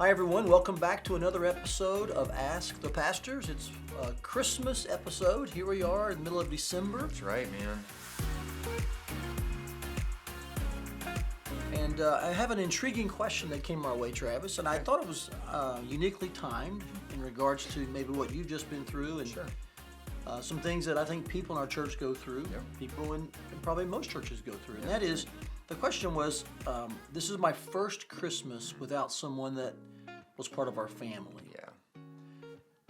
Hi, everyone. Welcome back to another episode of Ask the Pastors. It's a Christmas episode. Here we are in the middle of December. That's right, man. And I have an intriguing question that came our way, Travis, and I thought it was uniquely timed in regards to maybe what you've just been through and Sure. Some things that I think people in our church go through, Yep. people in probably most churches go through. And that is, the question was, this is my first Christmas without someone that was part of our family. Yeah.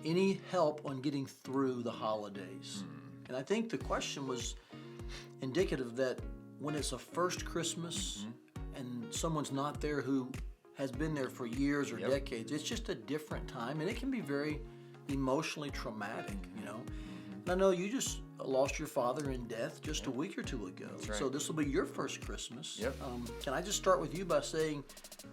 Any help on getting through the holidays? And I think the question was indicative that when it's a first Christmas and someone's not there who has been there for years or decades, it's just a different time, and it can be very emotionally traumatic, you know. And I know you just lost your father in death just a week or two ago. right. So this will be your first Christmas. Yep. Can I just start with you by saying,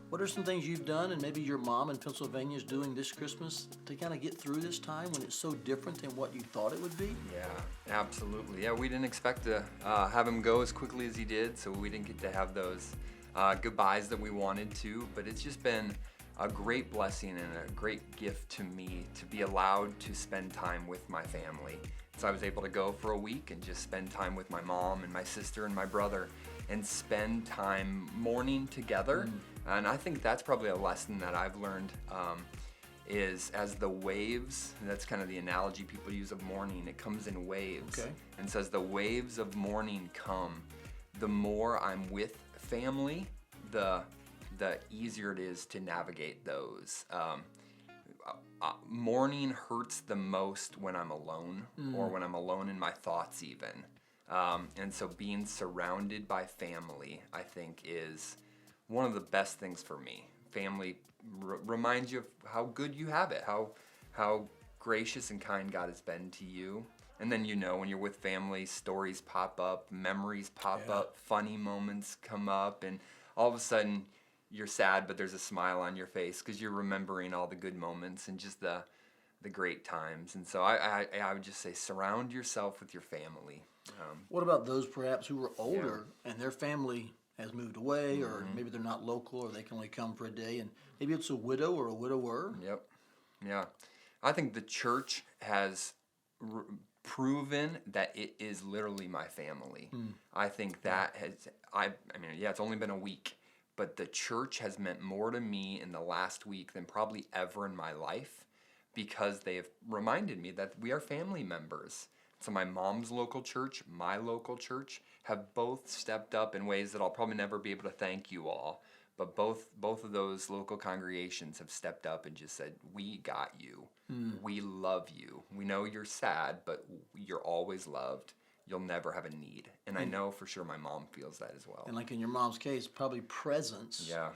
what are some things you've done and maybe your mom in Pennsylvania is doing this Christmas to kind of get through this time when it's so different than what you thought it would be? Yeah, absolutely. Yeah, we didn't expect to have him go as quickly as he did, so we didn't get to have those goodbyes that we wanted to, but it's just been a great blessing and a great gift to me to be allowed to spend time with my family. So I was able to go for a week and just spend time with my mom and my sister and my brother and spend time mourning together. And I think that's probably a lesson that I've learned is as the waves, and that's kind of the analogy people use of mourning, it comes in waves. Okay. And so as the waves of mourning come, the more I'm with family, the easier it is to navigate those. Mourning hurts the most when I'm alone or when I'm alone in my thoughts even. And so being surrounded by family, I think, is one of the best things for me. Family reminds you of how good you have it, how gracious and kind God has been to you. And then, you know, when you're with family, stories pop up, memories pop up, funny moments come up, and all of a sudden you're sad, but there's a smile on your face because you're remembering all the good moments and just the great times. And so I would just say surround yourself with your family. What about those perhaps who are older and their family has moved away, or maybe they're not local, or they can only come for a day, and maybe it's a widow or a widower? Yep. Yeah. I think the church has proven that it is literally my family. I think that has, it's only been a week, but the church has meant more to me in the last week than probably ever in my life because they have reminded me that we are family members. So my mom's local church, my local church, have both stepped up in ways that I'll probably never be able to thank you all. But both of those local congregations have stepped up and just said, we got you. We love you. We know you're sad, but you're always loved. You'll never have a need. And I know for sure my mom feels that as well. And like in your mom's case, probably presence Yeah.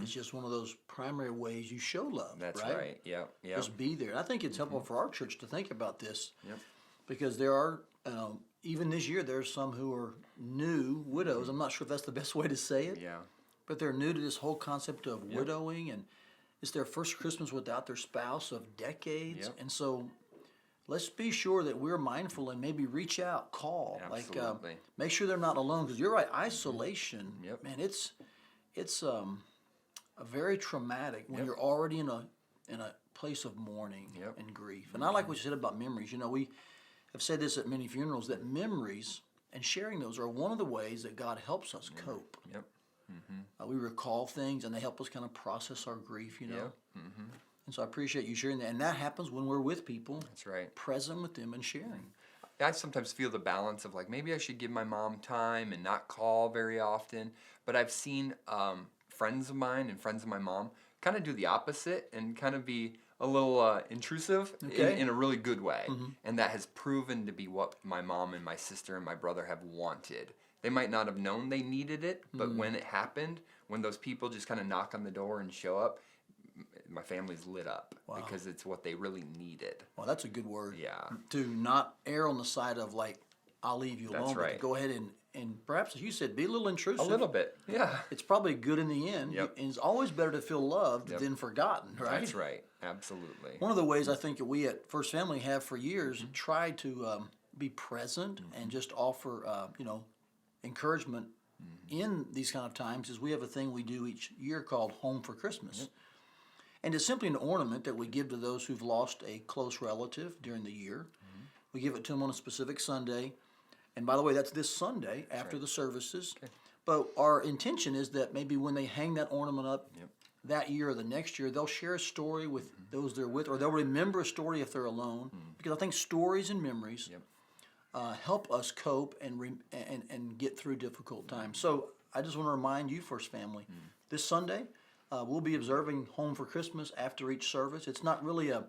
is just one of those primary ways you show love, That's right? right. Yep. Just be there. I think it's helpful for our church to think about this. Yep. Because there are, even this year, there's some who are new widows. I'm not sure if that's the best way to say it, Yeah. but they're new to this whole concept of widowing, and it's their first Christmas without their spouse of decades. Yep. And so let's be sure that we're mindful and maybe reach out, call, Absolutely. make sure they're not alone. Because you're right, isolation, Yep. man, it's a very traumatic when Yep. you're already in a place of mourning Yep. and grief. And I like what you said about memories. You know, we have said this at many funerals, that memories and sharing those are one of the ways that God helps us cope. Yep. We recall things and they help us kind of process our grief, you know. Yep. And so I appreciate you sharing that. And that happens when we're with people, That's right. present with them and sharing. I sometimes feel the balance of like maybe I should give my mom time and not call very often. But I've seen friends of mine and friends of my mom kind of do the opposite and kind of be a little intrusive in a really good way. And that has proven to be what my mom and my sister and my brother have wanted. They might not have known they needed it, but when it happened, when those people just kind of knock on the door and show up, my family's lit up because it's what they really needed. Well, that's a good word. Yeah. To not err on the side of like, I'll leave you alone. That's But to right. go ahead and perhaps, as you said, be a little intrusive. A little bit, yeah. It's probably good in the end. Yep. And it's always better to feel loved than forgotten, right? That's right, absolutely. One of the ways I think that we at First Family have for years tried to be present and just offer, encouragement in these kind of times is we have a thing we do each year called Home for Christmas. And it's simply an ornament that we give to those who've lost a close relative during the year. We give it to them on a specific Sunday. And by the way, that's this Sunday after the services. Okay. But our intention is that maybe when they hang that ornament up Yep. that year or the next year, they'll share a story with those they're with, or they'll remember a story if they're alone. Because I think stories and memories Yep. help us cope and get through difficult times. So I just want to remind you, First Family, this Sunday we'll be observing Home for Christmas after each service. It's not really an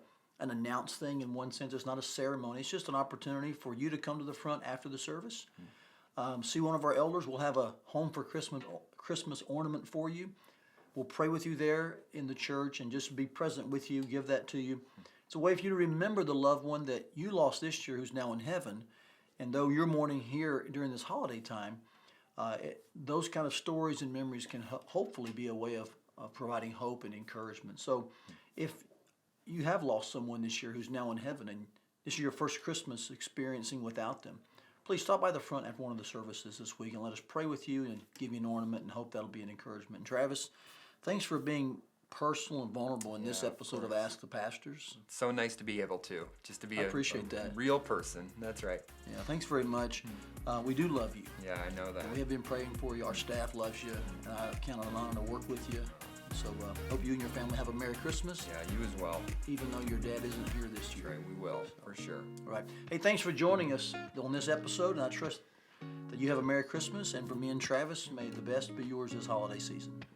announced thing in one sense. It's not a ceremony. It's just an opportunity for you to come to the front after the service. See one of our elders. We'll have a Home for Christmas ornament for you. We'll pray with you there in the church and just be present with you, give that to you. It's a way for you to remember the loved one that you lost this year who's now in heaven. And though you're mourning here during this holiday time, those kind of stories and memories can hopefully be a way of providing hope and encouragement. So if you have lost someone this year who's now in heaven and this is your first Christmas experiencing without them, please stop by the front after one of the services this week and let us pray with you and give you an ornament and hope that'll be an encouragement. And Travis, thanks for being personal and vulnerable in this episode of Ask the Pastors. It's so nice to be able to, just to be I appreciate that. real person. That's right. Yeah, thanks very much. We do love you. Yeah, I know that. We have been praying for you. Our staff loves you, and I count it an honor to work with you. So hope you and your family have a Merry Christmas, Yeah, you as well. even though your dad isn't here this year. Right, we will, for sure. All right. Hey, thanks for joining us on this episode, and I trust that you have a Merry Christmas. And for me and Travis, may the best be yours this holiday season.